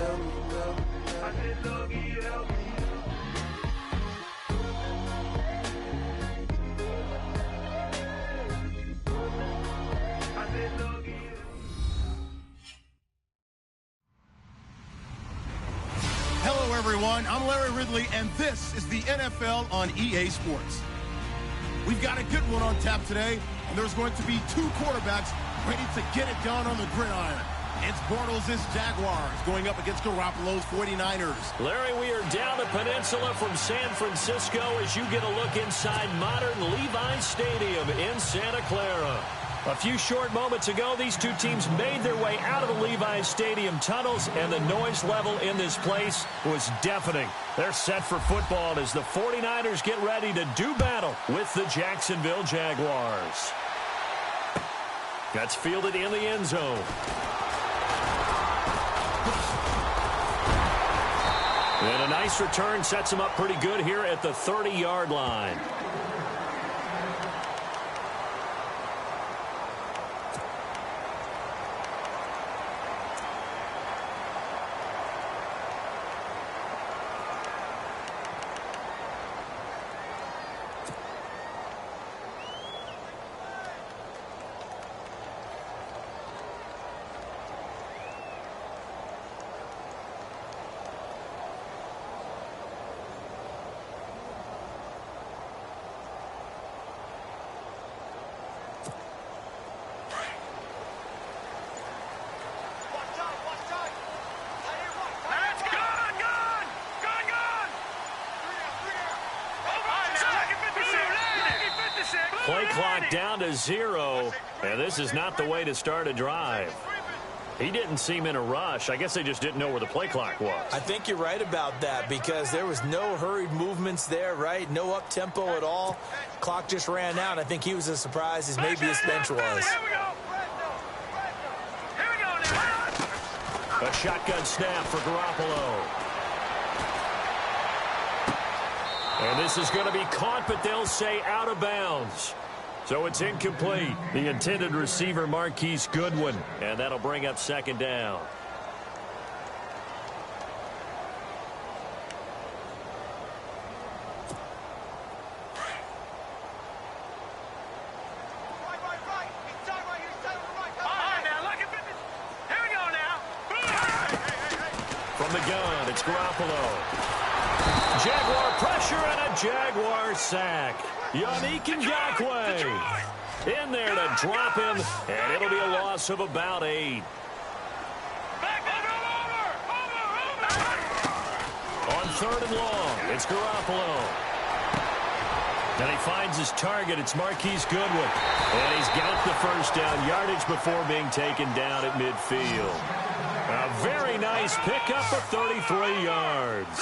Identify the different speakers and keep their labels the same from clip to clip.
Speaker 1: Hello, everyone. I'm Larry Ridley, and this is the NFL on EA Sports. We've got a good one on tap today, and there's going to be two quarterbacks ready to get it done on the gridiron. It's Bortles' Jaguars going up against Garoppolo's 49ers.
Speaker 2: Larry, we are down the peninsula from San Francisco as you get a look inside modern Levi's Stadium in Santa Clara. A few short moments ago, these two teams made their way out of the Levi's Stadium tunnels, and the noise level in this place was deafening. They're set for football as the 49ers get ready to do battle with the Jacksonville Jaguars. That's fielded in the end zone. And a nice return sets him up pretty good here at the 30-yard line. Play clock down to 0, and this is not the way to start a drive. He didn't seem in a rush. I guess they just didn't know where the play clock was.
Speaker 3: I think you're right about that because there was no hurried movements there, right? No up-tempo at all. Clock just ran out. I think he was as surprised as maybe his bench was.
Speaker 2: A shotgun snap for Garoppolo. And this is going to be caught, but they'll say out of bounds. So it's incomplete. The intended receiver, Marquise Goodwin. And that'll bring up second down. From the gun, it's Garoppolo. Jaguar pressure and a Jaguar sack. Yannick Ngakoue in there to drop him, and it'll be a loss of about 8. On 3rd and long, it's Garoppolo. And he finds his target. It's Marquise Goodwin. And he's got the first down yardage before being taken down at midfield. A very nice pickup of 33 yards.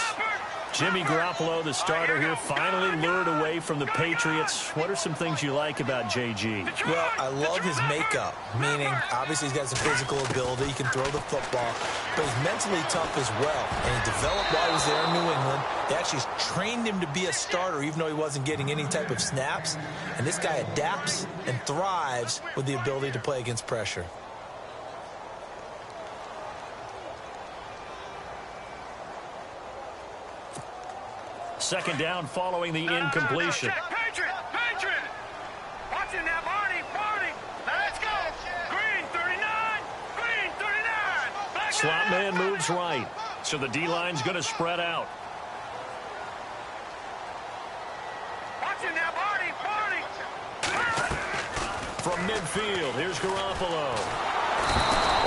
Speaker 2: Jimmy Garoppolo, the starter here, finally lured away from the Patriots. What are some things you like about JG?
Speaker 3: Well, I love his makeup, meaning obviously he's got some physical ability. He can throw the football, but he's mentally tough as well. And he developed while he was there in New England. They actually trained him to be a starter even though he wasn't getting any type of snaps. And this guy adapts and thrives with the ability to play against pressure.
Speaker 2: Second down following the incompletion.
Speaker 4: Patriot! Watching that, Barney! Let's go! Green 39! Green 39!
Speaker 2: Slot man moves right. So the D-line's going to spread out.
Speaker 4: Watching that, Barney!
Speaker 2: From midfield, here's Garoppolo.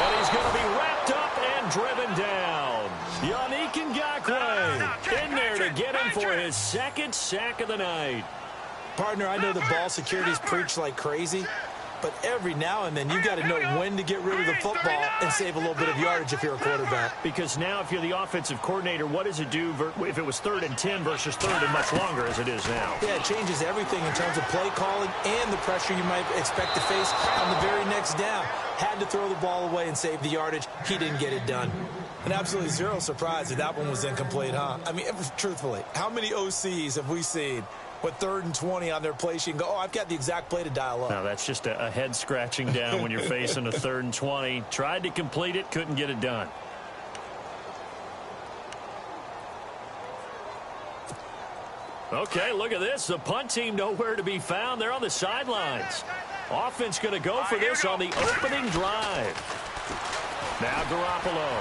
Speaker 2: And he's going to be wrapped up and driven down. Yannick Ngakoue in there to get him for his second sack of the night.
Speaker 3: Partner, I know the ball security's preached like crazy, but every now and then you've got to know when to get rid of the football and save a little bit of yardage if you're a quarterback.
Speaker 2: Because now if you're the offensive coordinator, what does it do if it was 3rd and 10 versus 3rd and much longer as it is now?
Speaker 3: Yeah, it changes everything in terms of play calling and the pressure you might expect to face on the very next down. Had to throw the ball away and save the yardage. He didn't get it done. And absolutely zero surprise that that one was incomplete, huh? I mean, truthfully, how many OCs have we seen with 3rd and 20 on their play sheet and go, oh, I've got the exact play to dial up?
Speaker 2: No, that's just a head scratching down when you're facing a 3rd and 20. Tried to complete it, couldn't get it done. Okay, look at this. The punt team nowhere to be found. They're on the sidelines. Offense going to go for this on the opening drive. Now Garoppolo.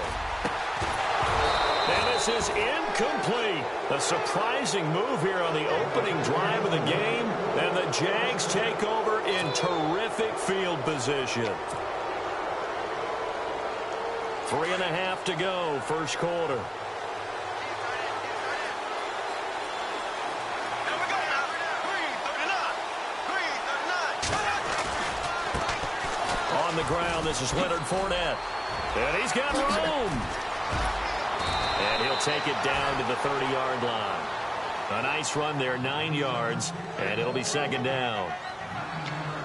Speaker 2: And this is incomplete. A surprising move here on the opening drive of the game. And the Jags take over in terrific field position. 3.5 to go, first quarter. On the ground, this is Leonard Fournette. And he's got room. And he'll take it down to the 30-yard line. A nice run there, 9 yards, and it'll be second down.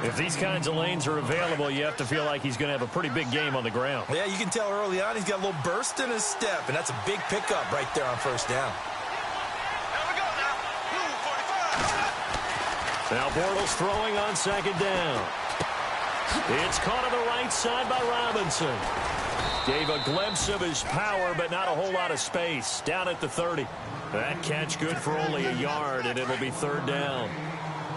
Speaker 2: If these kinds of lanes are available, you have to feel like he's going to have a pretty big game on the ground.
Speaker 3: Yeah, you can tell early on he's got a little burst in his step, and that's a big pickup right there on first down.
Speaker 4: There we go now. 45.
Speaker 2: Now Bortles throwing on second down. It's caught on the right side by Robinson. Gave a glimpse of his power, but not a whole lot of space. Down at the 30. That catch good for only a yard, and it'll be third down.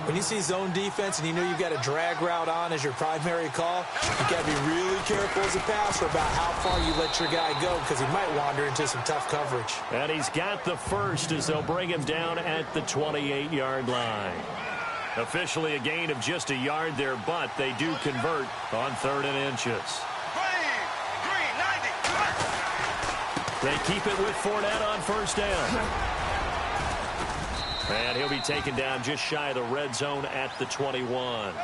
Speaker 3: When you see zone defense and you know you've got a drag route on as your primary call, you've got to be really careful as a passer about how far you let your guy go because he might wander into some tough coverage.
Speaker 2: And he's got the first as they'll bring him down at the 28-yard line. Officially a gain of just a yard there, but they do convert on 3rd and inches.
Speaker 4: Green, 90.
Speaker 2: They keep it with Fournette on first down. And he'll be taken down just shy of the red zone at the 21.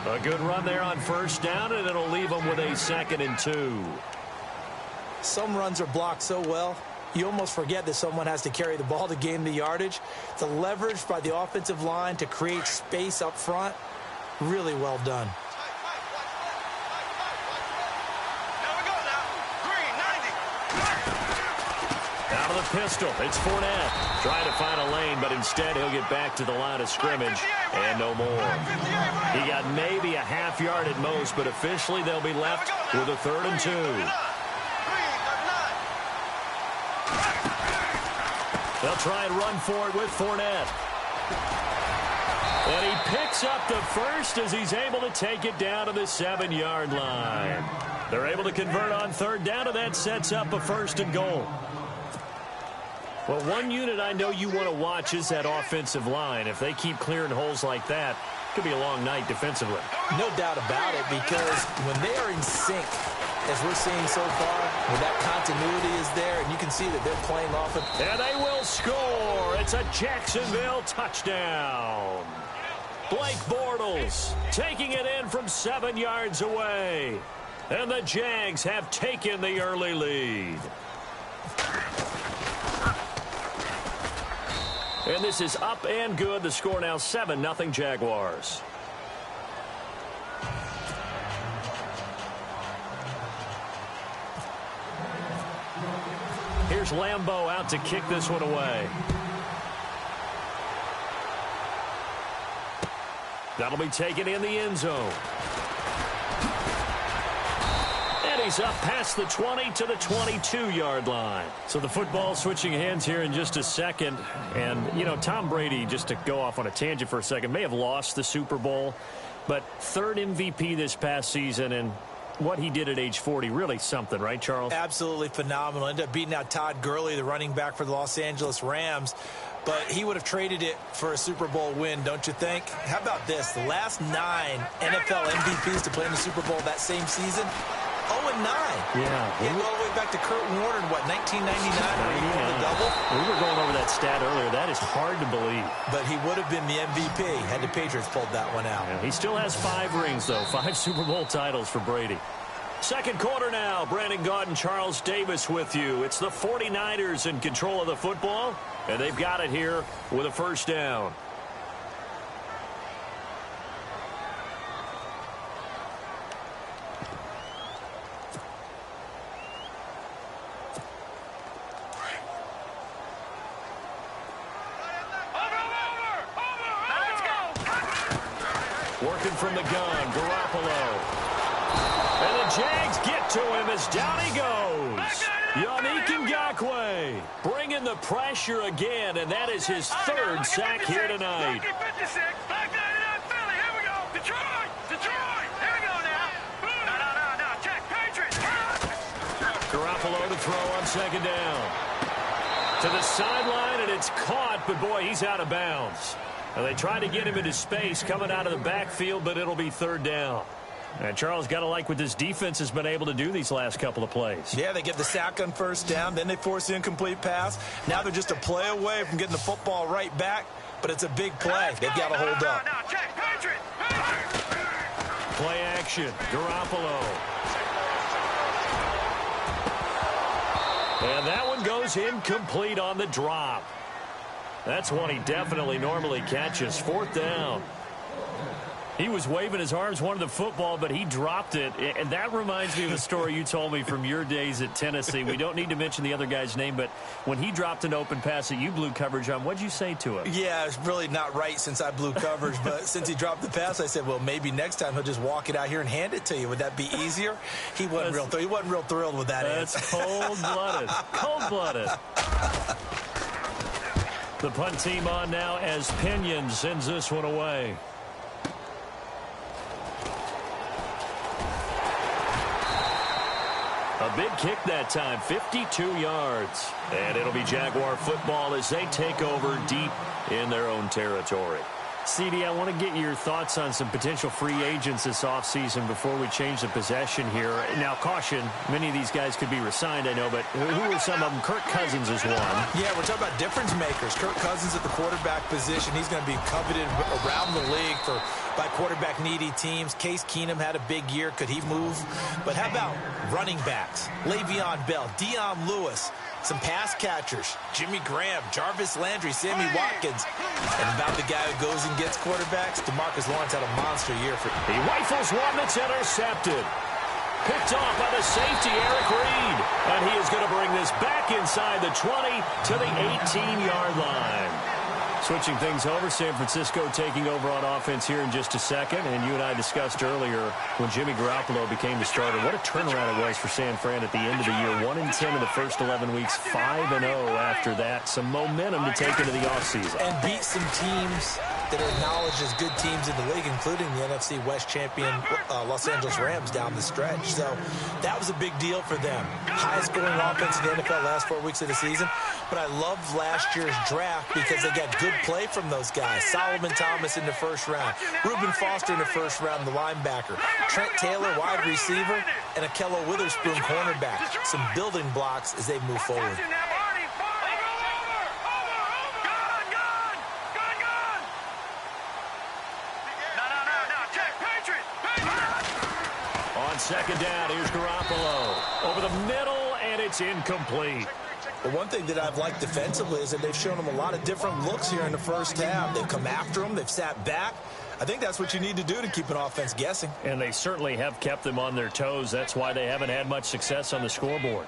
Speaker 2: A good run there on first down, and it'll leave them with a 2nd and 2.
Speaker 3: Some runs are blocked so well, you almost forget that someone has to carry the ball to gain the yardage. The leverage by the offensive line to create space up front, really well done.
Speaker 4: There we go now. Green, 90.
Speaker 2: Out of the pistol, it's Fournette. Trying to find a lane, but instead he'll get back to the line of scrimmage and no more. He got maybe a half yard at most, but officially they'll be left with a 3rd and 2. They'll try and run for it with Fournette. And he picks up the first as he's able to take it down to the 7-yard line. They're able to convert on 3rd down, and that sets up a 1st and goal. Well, one unit I know you want to watch is that offensive line. If they keep clearing holes like that, it could be a long night defensively.
Speaker 3: No doubt about it, because when they are in sync, as we're seeing so far, when that continuity is there, and you can see that they're playing off of...
Speaker 2: And they will score. It's a Jacksonville touchdown. Blake Bortles taking it in from 7 yards away. And the Jags have taken the early lead. And this is up and good. The score now 7-0 Jaguars. Here's Lambeau out to kick this one away. That'll be taken in the end zone. And he's up past the 20 to the 22-yard line. So the football switching hands here in just a second. And, you know, Tom Brady, just to go off on a tangent for a second, may have lost the Super Bowl, but 3rd MVP this past season, and what he did at age 40, really something, right, Charles?
Speaker 3: Absolutely phenomenal. Ended up beating out Todd Gurley, the running back for the Los Angeles Rams. But he would have traded it for a Super Bowl win, don't you think? How about this? The last 9 NFL MVPs to play in the Super Bowl that same season, 0-9.
Speaker 2: Yeah.
Speaker 3: He went all the way back to Kurt Warner in, what, 1999, where he won the double?
Speaker 2: We were going over that stat earlier. That is hard to believe.
Speaker 3: But he would have been the MVP had the Patriots pulled that one out.
Speaker 2: Yeah, he still has 5 rings, though. 5 Super Bowl titles for Brady. Second quarter now. Brandon Gaudin, Charles Davis with you. It's the 49ers in control of the football, and they've got it here with a first down. Working from the gun, Garoppolo. And the Jags get to him as down he goes. Yannick Ngakoue bringing the pressure again, and that is his third sack here tonight. Garoppolo to throw on second down. To the sideline, and it's caught, but boy, he's out of bounds. And they tried to get him into space coming out of the backfield, but it'll be third down. And Charles, got to like what this defense has been able to do these last couple of plays.
Speaker 3: Yeah, they get the sack on first down, then they force the incomplete pass. Now they're just a play away from getting the football right back, but it's a big play. They've got to hold up.
Speaker 2: Play action, Garoppolo. And that one goes incomplete on the drop. That's one he definitely normally catches. Fourth down. He was waving his arms, wanted the football, but he dropped it. And that reminds me of a story you told me from your days at Tennessee. We don't need to mention the other guy's name, but when he dropped an open pass that you blew coverage on, what'd you say to him?
Speaker 3: Yeah, it's really not right since I blew coverage, but since he dropped the pass, I said, well, maybe next time he'll just walk it out here and hand it to you. Would that be easier? He wasn't real thrilled with that answer.
Speaker 2: That's cold-blooded. Cold-blooded. The punt team on now as Pinion sends this one away. A big kick that time, 52 yards. And it'll be Jaguar football as they take over deep in their own territory. CD, I want to get your thoughts on some potential free agents this offseason before we change the possession here. Now, caution, many of these guys could be re-signed, I know, but who are some of them? Kirk Cousins is one.
Speaker 3: Yeah, we're talking about difference makers. Kirk Cousins at the quarterback position. He's going to be coveted around the league by quarterback-needy teams. Case Keenum had a big year. Could he move? But how about running backs? Le'Veon Bell, Dion Lewis, some pass catchers, Jimmy Graham, Jarvis Landry, Sammy Watkins. And about the guy who goes and gets quarterbacks, DeMarcus Lawrence had a monster year for him.
Speaker 2: He rifles one that's intercepted. Picked off by the safety, Eric Reed. And he is going to bring this back inside the 20 to the 18-yard line. Switching things over, San Francisco taking over on offense here in just a second. And you and I discussed earlier when Jimmy Garoppolo became the starter, what a turnaround it was for San Fran at the end of the year. 1-10 in the first 11 weeks, 5-0 after that. Some momentum to take into the offseason.
Speaker 3: And beat some teams that are acknowledged as good teams in the league, including the NFC West champion Los Angeles Rams down the stretch. So that was a big deal for them. Highest scoring offense in the NFL last 4 weeks of the season. But I loved last year's draft because they got good play from those guys. Solomon Thomas in the first round. Reuben Foster in the first round, the linebacker. Trent Taylor, wide receiver. And Akello Witherspoon, cornerback. Some building blocks as they move forward.
Speaker 2: On second down, here's Garoppolo. Over the middle, and it's incomplete.
Speaker 3: The one thing that I've liked defensively is that they've shown them a lot of different looks here in the first half. They've come after them. They've sat back. I think that's what you need to do to keep an offense guessing.
Speaker 2: And they certainly have kept them on their toes. That's why they haven't had much success on the scoreboard.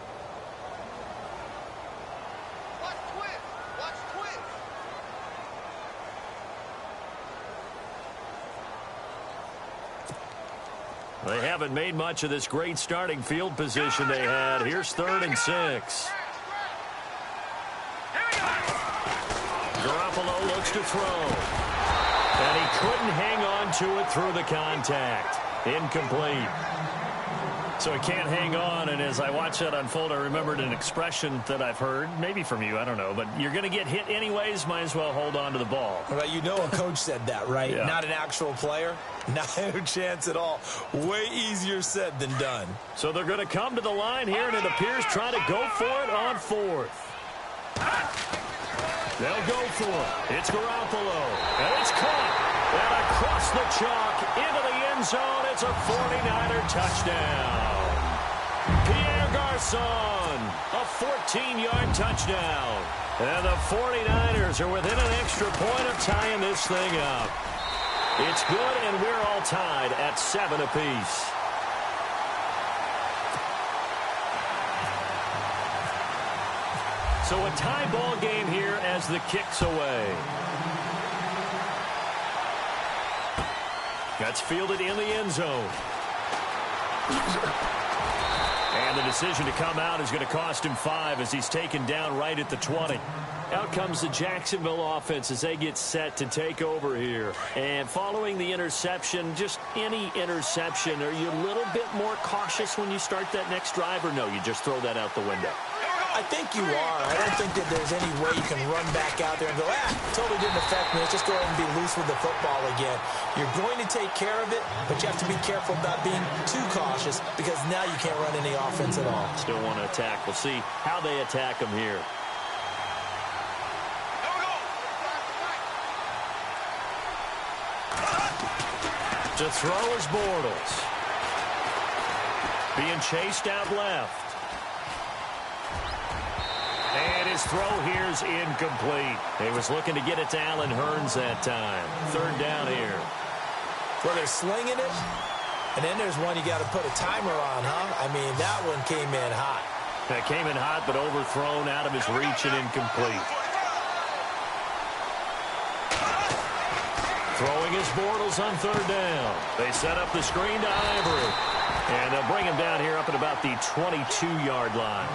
Speaker 2: They haven't made much of this great starting field position they had. Here's 3rd and 6. Garoppolo looks to throw. And he couldn't hang on to it through the contact. Incomplete. So he can't hang on, and as I watched that unfold, I remembered an expression that I've heard, maybe from you, I don't know, but you're going to get hit anyways, might as well hold on to the ball.
Speaker 3: Well, you know a coach said that, right?
Speaker 2: Yeah.
Speaker 3: Not an actual player. Not a chance at all. Way easier said than done.
Speaker 2: So they're going to come to the line here, and it appears trying to go for it on 4th. They'll go for it. It's Garoppolo, and it's caught. And across the chalk into the end zone, it's a 49er touchdown. Pierre Garçon, a 14-yard touchdown. And the 49ers are within an extra point of tying this thing up. It's good, and we're all tied at 7 apiece. So a tie ball game here as the kick's away. That's fielded in the end zone. And And the decision to come out is going to cost him 5 as he's taken down right at the 20. Out comes the Jacksonville offense as they get set to take over here. And following the interception, just any interception, are you a little bit more cautious when you start that next drive, or no, you just throw that out the window?
Speaker 3: I think you are. I don't think that there's any way you can run back out there and go, totally didn't affect me. Let's just go ahead and be loose with the football again. You're going to take care of it, but you have to be careful about being too cautious because now you can't run any offense at all.
Speaker 2: Still want to attack. We'll see how they attack him here. To throw is Bortles. Being chased out left. And his throw here's incomplete. He was looking to get it to Allen Hurns that time. 3rd down here.
Speaker 3: Well, they're slinging it, and then there's one you got to put a timer on, huh? I mean, that one came in hot.
Speaker 2: That came in hot, but overthrown out of his reach and incomplete. Throwing his Bortles on 3rd down. They set up the screen to Ivory. And they'll bring him down here up at about the 22-yard line.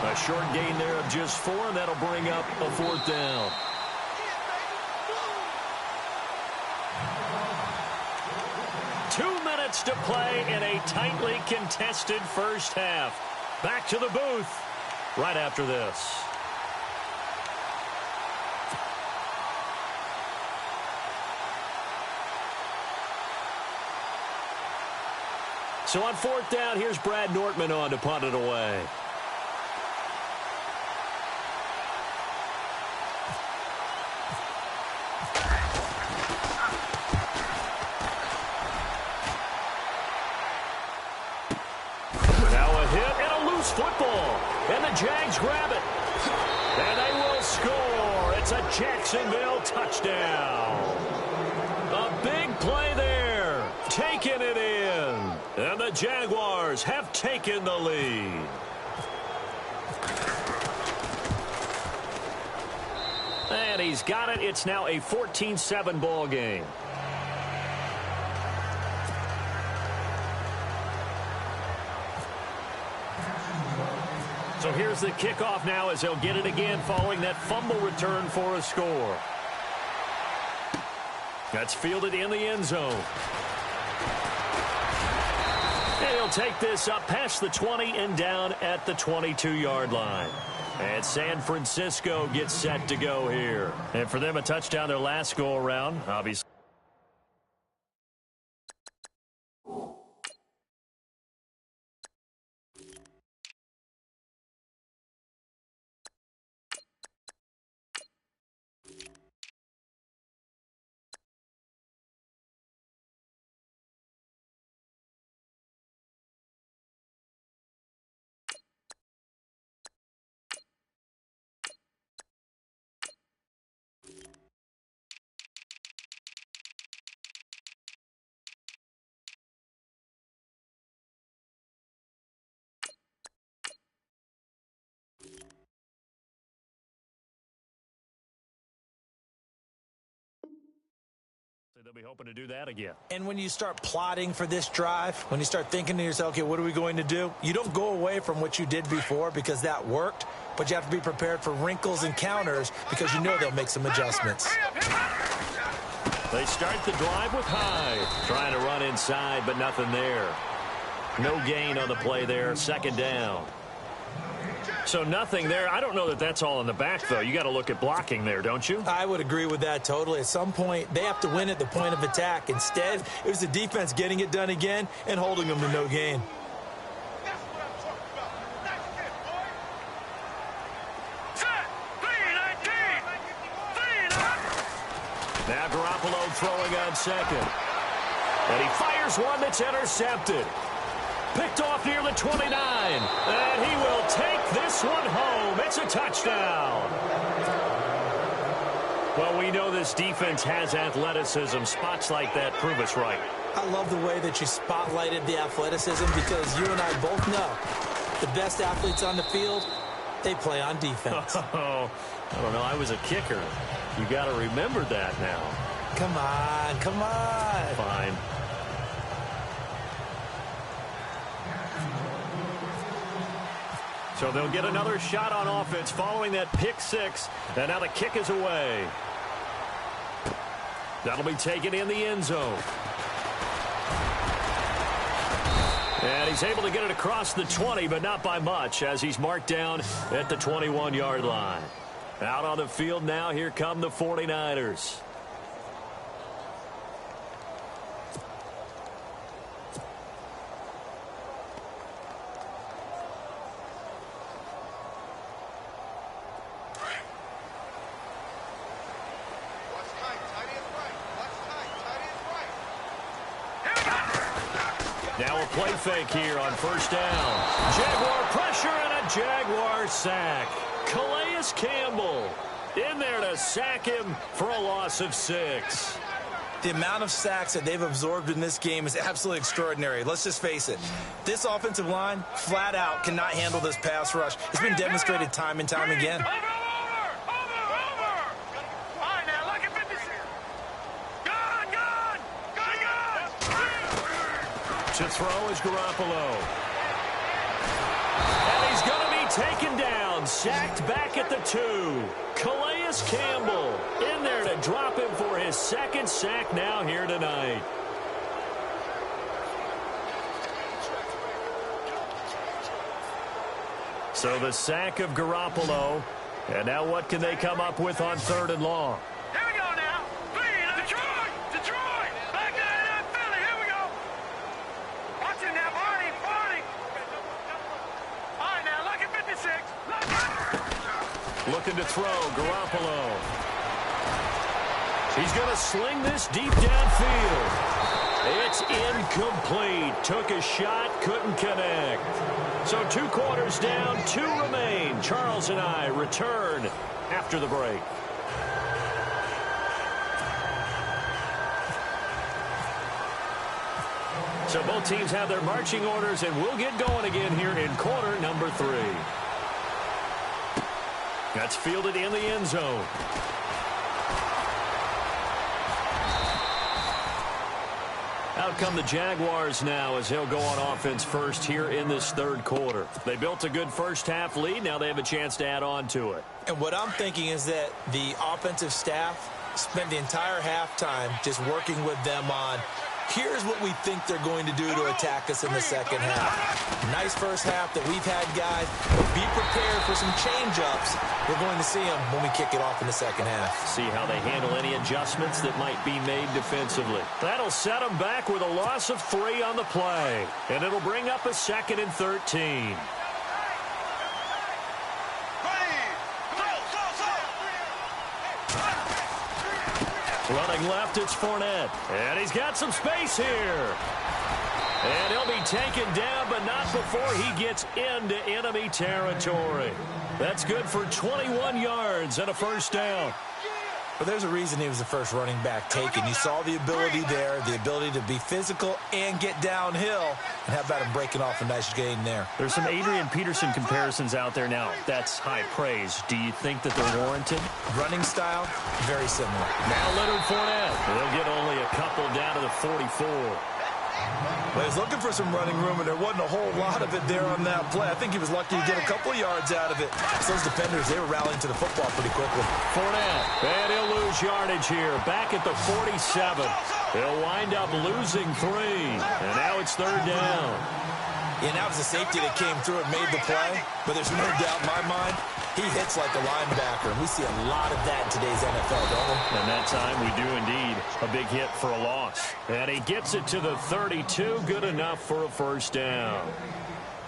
Speaker 2: A short gain there of just 4, and that'll bring up a 4th down. Two minutes to play in a tightly contested first half. Back to the booth right after this. So on 4th down, here's Brad Nortman on to punt it away. Now a hit and a loose football. And the Jags grab it. And they will score. It's a Jacksonville touchdown. A big play there. Taking it in. And the Jaguars have taken the lead. And he's got it. It's now a 14-7 ball game. So here's the kickoff now as they'll get it again following that fumble return for a score. That's fielded in the end zone. And he'll take this up past the 20 and down at the 22-yard line. And San Francisco gets set to go here. And for them, a touchdown their last go-around, obviously. They'll be hoping to do that again.
Speaker 3: And when you start plotting for this drive, when you start thinking to yourself, okay, what are we going to do? You don't go away from what you did before because that worked, but you have to be prepared for wrinkles and counters because you know they'll make some adjustments.
Speaker 2: They start the drive with Hyde. Trying to run inside, but nothing there. No gain on the play there. 2nd down. So nothing there. I don't know that that's all in the back, though. You got to look at blocking there, don't you?
Speaker 3: I would agree with that totally. At some point, they have to win at the point of attack. Instead, it was the defense getting it done again and holding them to no gain.
Speaker 2: Now Garoppolo throwing on 2nd. And he fires one that's intercepted. Picked off near the 29. And he will take this one home. It's a touchdown. Well, we know this defense has athleticism. Spots like that prove us right.
Speaker 3: I love the way that you spotlighted the athleticism because you and I both know the best athletes on the field, they play on defense.
Speaker 2: Oh, I don't know. I was a kicker. You got to remember that now.
Speaker 3: Come on, come on.
Speaker 2: Fine. So they'll get another shot on offense following that pick six. And now the kick is away. That'll be taken in the end zone. And he's able to get it across the 20, but not by much, as he's marked down at the 21-yard line. Out on the field now, here come the 49ers. Now a play fake here on first down. Jaguar pressure and a Jaguar sack. Calais Campbell in there to sack him for a loss of 6.
Speaker 3: The amount of sacks that they've absorbed in this game is absolutely extraordinary. Let's just face it. This offensive line, flat out, cannot handle this pass rush. It's been demonstrated time and time again.
Speaker 2: To throw is Garoppolo. And he's going to be taken down. Sacked back at the 2. Calais Campbell in there to drop him for his second sack now here tonight. So the sack of Garoppolo. And now what can they come up with on 3rd and long?
Speaker 4: Here we go now. Detroit! Back down in Philly. Here we go. Watch it now, Barney. All right, now, look at 56.
Speaker 2: Looking to throw, Garoppolo. He's going to sling this deep downfield. It's incomplete. Took a shot, couldn't connect. So 2 quarters down, 2 remain. Charles and I return after the break. So both teams have their marching orders, and we'll get going again here in quarter number 3. That's fielded in the end zone. Out come the Jaguars now as they'll go on offense first here in this 3rd quarter. They built a good first-half lead. Now they have a chance to add on to it.
Speaker 3: And what I'm thinking is that the offensive staff spent the entire halftime just working with them on, here's what we think they're going to do to attack us in the second half. Nice first half that we've had, guys, but be prepared for some change-ups. We're going to see them when we kick it off in the second half.
Speaker 2: See how they handle any adjustments that might be made defensively. That'll set them back with a loss of 3 on the play, and it'll bring up a 2nd and 13. Running left, it's Fournette. And he's got some space here. And he'll be taken down, but not before he gets into enemy territory. That's good for 21 yards and a first down.
Speaker 3: But there's a reason he was the first running back taken. You saw the ability there, the ability to be physical and get downhill. And how about him breaking off a nice gain there?
Speaker 5: There's some Adrian Peterson comparisons out there now. That's high praise. Do you think that they're warranted?
Speaker 3: Running style, very similar.
Speaker 2: Now Leonard Fournette. They'll get only a couple down to the 44.
Speaker 3: Well, he was looking for some running room, and there wasn't a whole lot of it there on that play. I think he was lucky to get a couple of yards out of it. So those defenders, they were rallying to the football pretty quickly.
Speaker 2: Fournette, and he'll lose yardage here. Back at the 47. He'll wind up losing 3. And now it's 3rd down.
Speaker 3: Yeah, that was the safety that came through and made the play. But there's no doubt in my mind, he hits like a linebacker. And we see a lot of that in today's NFL, don't we?
Speaker 2: And that time we do indeed. A big hit for a loss. And he gets it to the 32. Good enough for a first down.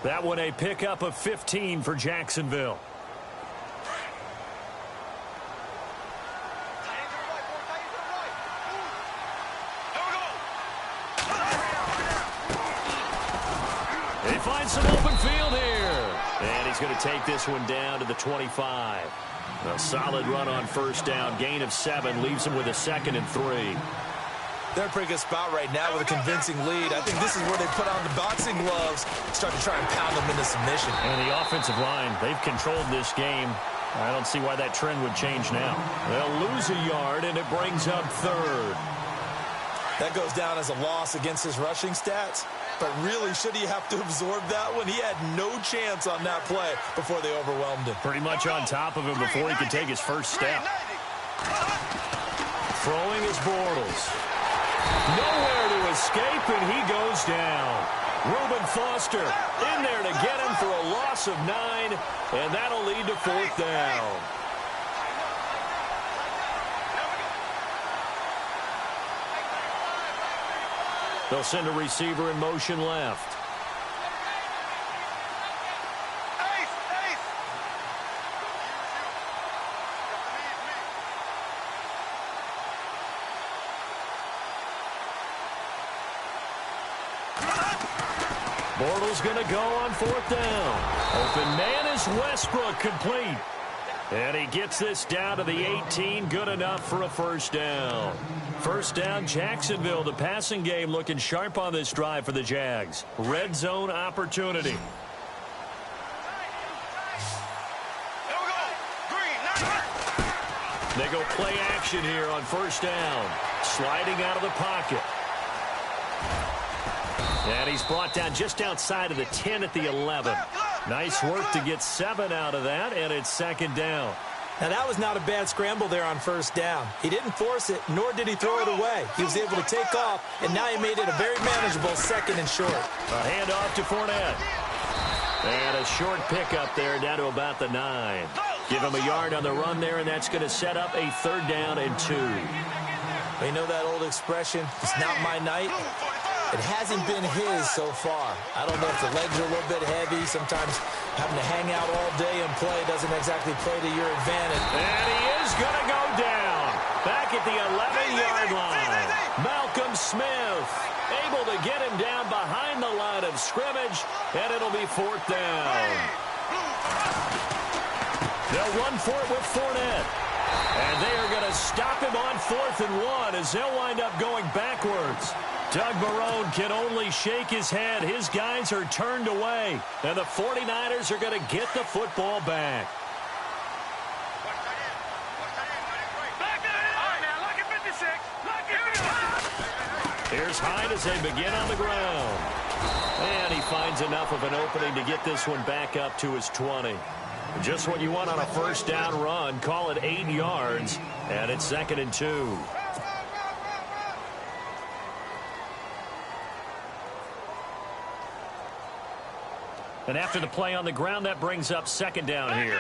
Speaker 2: That one a pickup of 15 for Jacksonville. They find some open field here. And he's going to take this one down to the 25. A solid run on first down. Gain of 7 leaves him with a 2nd and 3.
Speaker 3: They're in a pretty good spot right now with a convincing lead. I think this is where they put on the boxing gloves, start to try and pound them into submission.
Speaker 2: And the offensive line, they've controlled this game. I don't see why that trend would change now. They'll lose a yard, and it brings up 3rd.
Speaker 3: That goes down as a loss against his rushing stats. But really, should he have to absorb that one? He had no chance on that play before they overwhelmed him.
Speaker 5: Pretty much on top of him before he could take his first step.
Speaker 2: Throwing is Bortles. Nowhere to escape, and he goes down. Reuben Foster in there to get him for a loss of 9, and that'll lead to 4th down. They'll send a receiver in motion left. Bortles going to go on 4th down. Open man is Westbrook, complete. And he gets this down to the 18, good enough for a 1st down. 1st down, Jacksonville. The passing game looking sharp on this drive for the Jags. Red zone opportunity. They go play action here on 1st down. Sliding out of the pocket. And he's brought down just outside of the 10 at the 11. Nice work to get 7 out of that, and it's 2nd down.
Speaker 3: Now, that was not a bad scramble there on 1st down. He didn't force it, nor did he throw it away. He was able to take off, and now he made it a very manageable 2nd and short.
Speaker 2: A handoff to Fournette. And a short pickup there down to about the 9. Give him a yard on the run there, and that's going to set up a 3rd down and 2.
Speaker 3: You know that old expression, it's not my night? It hasn't been his so far. I don't know if the legs are a little bit heavy. Sometimes having to hang out all day and play doesn't exactly play to your advantage.
Speaker 2: And he is going to go down. Back at the 11-yard line. Malcolm Smith able to get him down behind the line of scrimmage, and it'll be 4th down. They'll run for it with Fournette. And they are going to stop him on 4th and 1 as they'll wind up going backwards. Doug Marrone can only shake his head. His guys are turned away, and the 49ers are going to get the football back. Here's Hyde as they begin on the ground. And he finds enough of an opening to get this one back up to his 20. Just what you want on a 1st down run. Call it 8 yards, and it's 2nd and 2. And after the play on the ground, that brings up 2nd down here.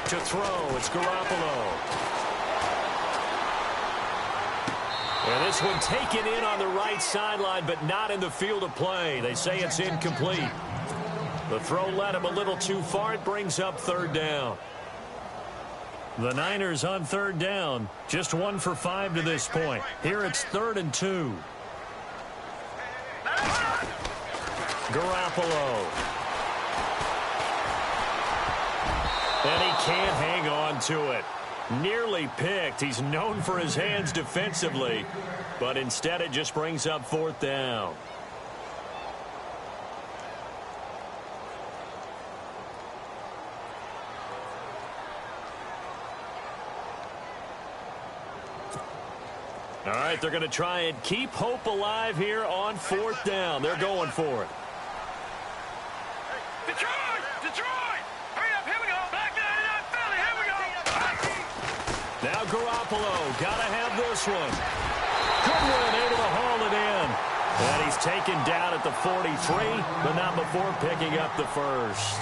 Speaker 2: To throw, it's Garoppolo. And this one taken in on the right sideline, but not in the field of play. They say it's incomplete. The throw led him a little too far. It brings up 3rd down. The Niners on 3rd down. Just 1 for 5 to this point. Here it's 3rd and 2. Garoppolo. And he can't hang on to it. Nearly picked. He's known for his hands defensively, but instead it just brings up 4th down. All right, they're going to try and keep hope alive here on 4th down. They're going for it.
Speaker 4: Detroit! Detroit! Hurry up, here we go! Back down in Philly, here we go!
Speaker 2: Now Garoppolo, got to have this one. Goodwin able to haul it in. And he's taken down at the 43, but not before picking up the first.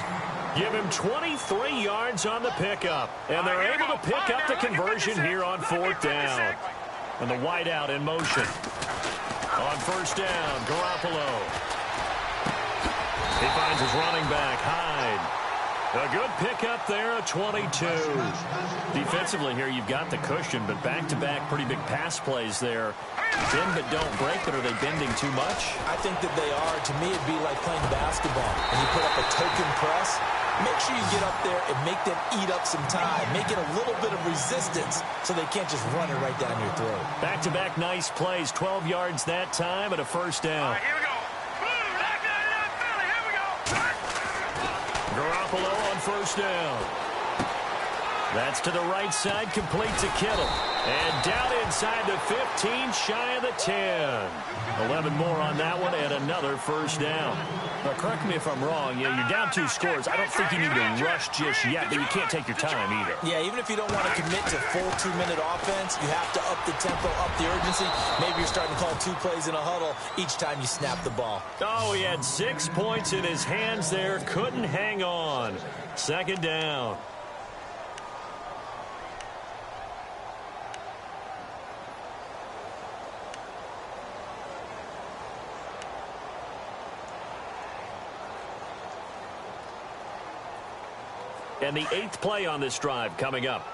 Speaker 2: Give him 23 yards on the pickup. And they're able to pick up the conversion here on 4th down. And the wideout in motion. On 1st down, Garoppolo. He finds his running back, Hyde. A good pickup there, a 22. Defensively here, you've got the cushion, but back-to-back pretty big pass plays there. Bend but don't break, but are they bending too much?
Speaker 3: I think that they are. To me, it'd be like playing basketball. And you put up a token press. Make sure you get up there and make them eat up some time. Make it a little bit of resistance so they can't just run it right down your throat.
Speaker 2: Back-to-back nice plays, 12 yards that time and a 1st down.
Speaker 4: Here we go. Back down in Philly, here we go.
Speaker 2: Garoppolo on 1st down. That's to the right side, complete to Kittle. And down inside the 15, shy of the 10. 11 more on that one, and another first down.
Speaker 5: Now, correct me if I'm wrong. Yeah, you're down 2 scores. I don't think you need to rush just yet, but you can't take your time either.
Speaker 3: Yeah, even if you don't want to commit to full 2-minute offense, you have to up the tempo, up the urgency. Maybe you're starting to call 2 plays in a huddle each time you snap the ball.
Speaker 2: Oh, he had 6 points in his hands there. Couldn't hang on. Second down. And the 8th play on this drive coming up.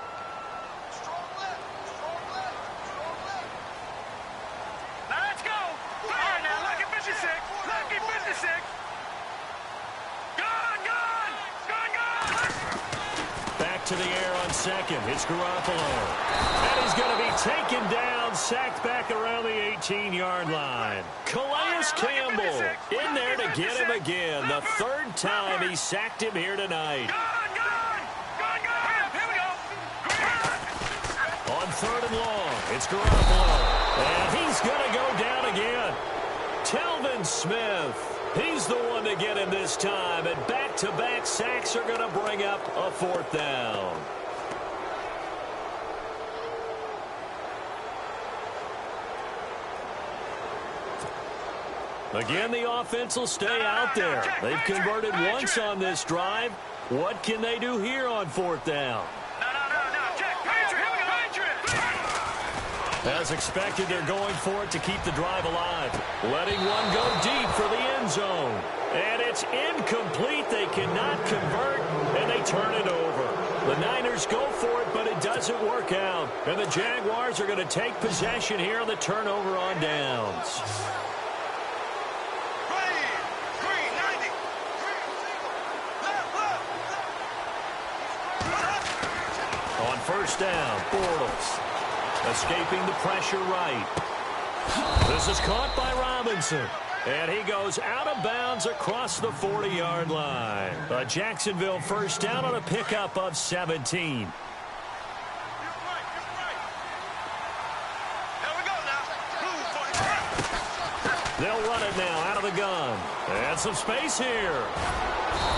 Speaker 4: Let's go. All right, now, lucky 56. Lucky 56. Gone.
Speaker 2: Back to the air on second. It's Garoppolo. And he's going to be taken down, sacked back around the 18-yard line. Calais Campbell in there to get him again. The 3rd time he sacked him here tonight. On 3rd and long, it's Garoppolo. And he's going to go down again. Telvin Smith. He's the one to get him this time. And back-to-back sacks are going to bring up a 4th down. Again, the offense will stay out there. They've converted once on this drive. What can they do here on 4th down? As expected, they're going for it to keep the drive alive. Letting one go deep for the end zone. And it's incomplete. They cannot convert, and they turn it over. The Niners go for it, but it doesn't work out. And the Jaguars are going to take possession here on the turnover on downs. On 1st down, Bortles. Escaping the pressure right. This is caught by Robinson. And he goes out of bounds across the 40-yard line. A Jacksonville 1st down on a pickup of 17. They'll run it now out of the gun. And some space here.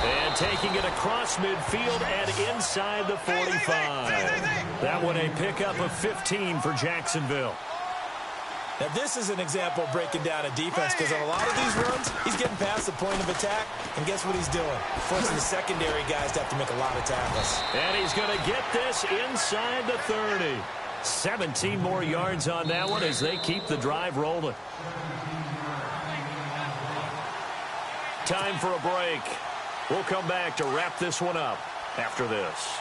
Speaker 2: And taking it across midfield and inside the 45. That one a pickup of 15 for Jacksonville.
Speaker 3: Now, this is an example of breaking down a defense because on a lot of these runs, he's getting past the point of attack, and guess what he's doing? Forcing the secondary guys to have to make a lot of tackles.
Speaker 2: And he's going to get this inside the 30. 17 more yards on that one as they keep the drive rolling. Time for a break. We'll come back to wrap this one up after this.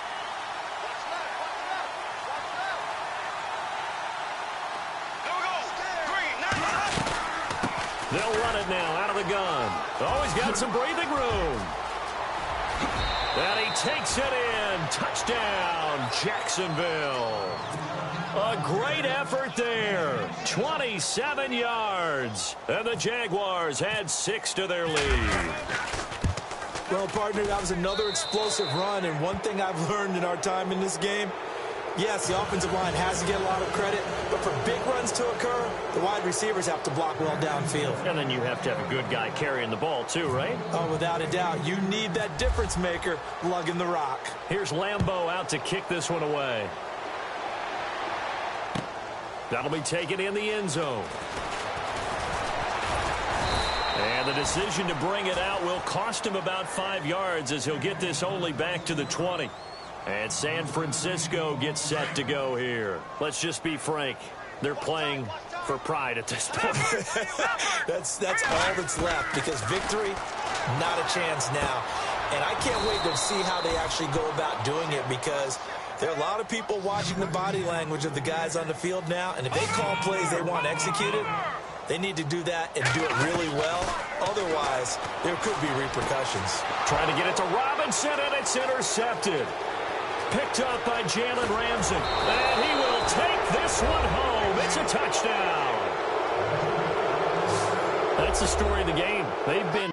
Speaker 2: They'll run it now out of the gun. Oh, he's got some breathing room. And he takes it in. Touchdown, Jacksonville. A great effort there. 27 yards. And the Jaguars had 6 to their lead.
Speaker 3: Well, partner, that was another explosive run, and one thing I've learned in our time in this game, yes, the offensive line has to get a lot of credit, but for big runs to occur, the wide receivers have to block well downfield.
Speaker 2: And then you have to have a good guy carrying the ball too, right?
Speaker 3: Oh, without a doubt. You need that difference maker lugging the rock.
Speaker 2: Here's Lambeau out to kick this one away. That'll be taken in the end zone. And the decision to bring it out will cost him about 5 yards as he'll get this only back to the 20. And San Francisco gets set to go here. Let's just be frank. They're playing for pride at this point.
Speaker 3: That's all that's left because victory, not a chance now. And I can't wait to see how they actually go about doing it because there are a lot of people watching the body language of the guys on the field now. And if they call plays they want executed, they need to do that and do it really well. Otherwise, there could be repercussions.
Speaker 2: Trying to get it to Robinson, and it's intercepted. Picked up by Jalen Ramsey. And he will take this one home. It's a touchdown. That's the story of the game. They've been